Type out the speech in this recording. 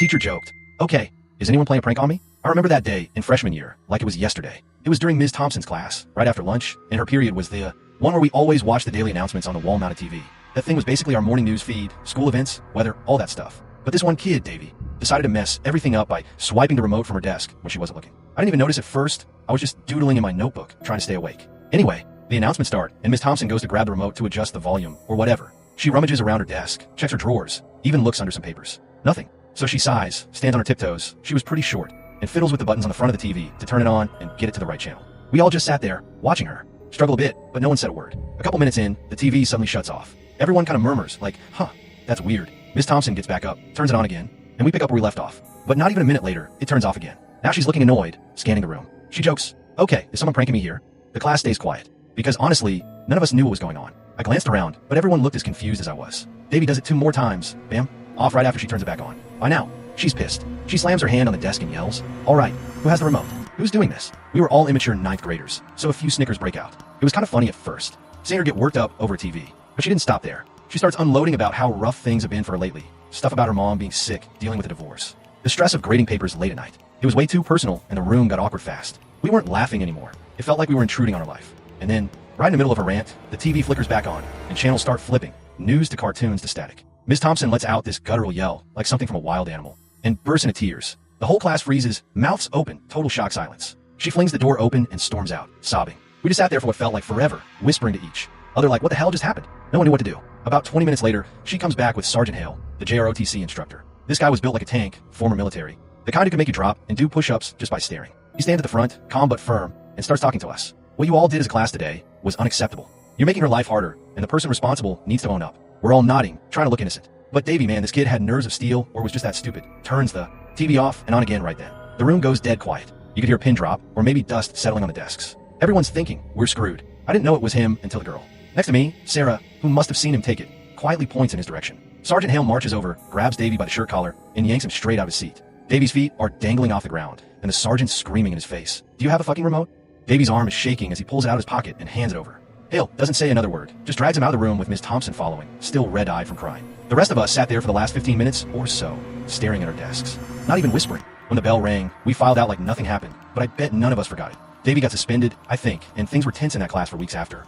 teacher joked, "Okay, is anyone playing a prank on me?" I remember that day in freshman year like it was yesterday. It was during Ms. Thompson's class, right after lunch, and her period was the one where we always watched the daily announcements on the wall-mounted TV. That thing was basically our morning news feed, school events, weather, all that stuff. But this one kid, Davy, decided to mess everything up by swiping the remote from her desk when she wasn't looking. I didn't even notice at first. I was just doodling in my notebook, trying to stay awake. Anyway, the announcements start, and Ms. Thompson goes to grab the remote to adjust the volume, or whatever. She rummages around her desk, checks her drawers, even looks under some papers. Nothing. So she sighs, stands on her tiptoes, she was pretty short, and fiddles with the buttons on the front of the TV to turn it on and get it to the right channel. We all just sat there, watching her, struggle a bit, but no one said a word. A couple minutes in, the TV suddenly shuts off. Everyone kind of murmurs, like, huh, that's weird. Ms. Thompson gets back up, turns it on again, and we pick up where we left off. But not even a minute later, it turns off again. Now she's looking annoyed, scanning the room. She jokes, "Okay, is someone pranking me here?" The class stays quiet, because honestly, none of us knew what was going on. I glanced around, but everyone looked as confused as I was. Davy does it 2 more times, bam, off right after she turns it back on. By now, she's pissed. She slams her hand on the desk and yells, "All right, who has the remote? Who's doing this?" We were all immature 9th graders, so a few snickers break out. It was kind of funny at first, seeing her get worked up over TV. But she didn't stop there. She starts unloading about how rough things have been for her lately. Stuff about her mom being sick, dealing with a divorce. The stress of grading papers late at night. It was way too personal, and the room got awkward fast. We weren't laughing anymore. It felt like we were intruding on her life. And then, right in the middle of her rant, the TV flickers back on, and channels start flipping, news to cartoons to static. Ms. Thompson lets out this guttural yell, like something from a wild animal, and bursts into tears. The whole class freezes, mouths open, total shock silence. She flings the door open and storms out, sobbing. We just sat there for what felt like forever, whispering to each other like, what the hell just happened? No one knew what to do. About 20 minutes later, she comes back with Sergeant Hale, the JROTC instructor. This guy was built like a tank, former military. The kind who could make you drop and do push-ups just by staring. He stands at the front, calm but firm, and starts talking to us. What you all did as a class today was unacceptable. You're making her life harder, and the person responsible needs to own up. We're all nodding, trying to look innocent. But Davy, man, this kid had nerves of steel or was just that stupid. Turns the TV off and on again right then. The room goes dead quiet. You could hear a pin drop, or maybe dust settling on the desks. Everyone's thinking, we're screwed. I didn't know it was him until the girl next to me, Sarah, who must have seen him take it, quietly points in his direction. Sergeant Hale marches over, grabs Davy by the shirt collar, and yanks him straight out of his seat. Davy's feet are dangling off the ground, and the sergeant's screaming in his face, "Do you have a fucking remote?" Davy's arm is shaking as he pulls it out of his pocket and hands it over. Hale doesn't say another word, just drags him out of the room with Miss Thompson following, still red-eyed from crying. The rest of us sat there for the last 15 minutes or so, staring at our desks, not even whispering. When the bell rang, we filed out like nothing happened, but I bet none of us forgot it. Davy got suspended, I think, and things were tense in that class for weeks after.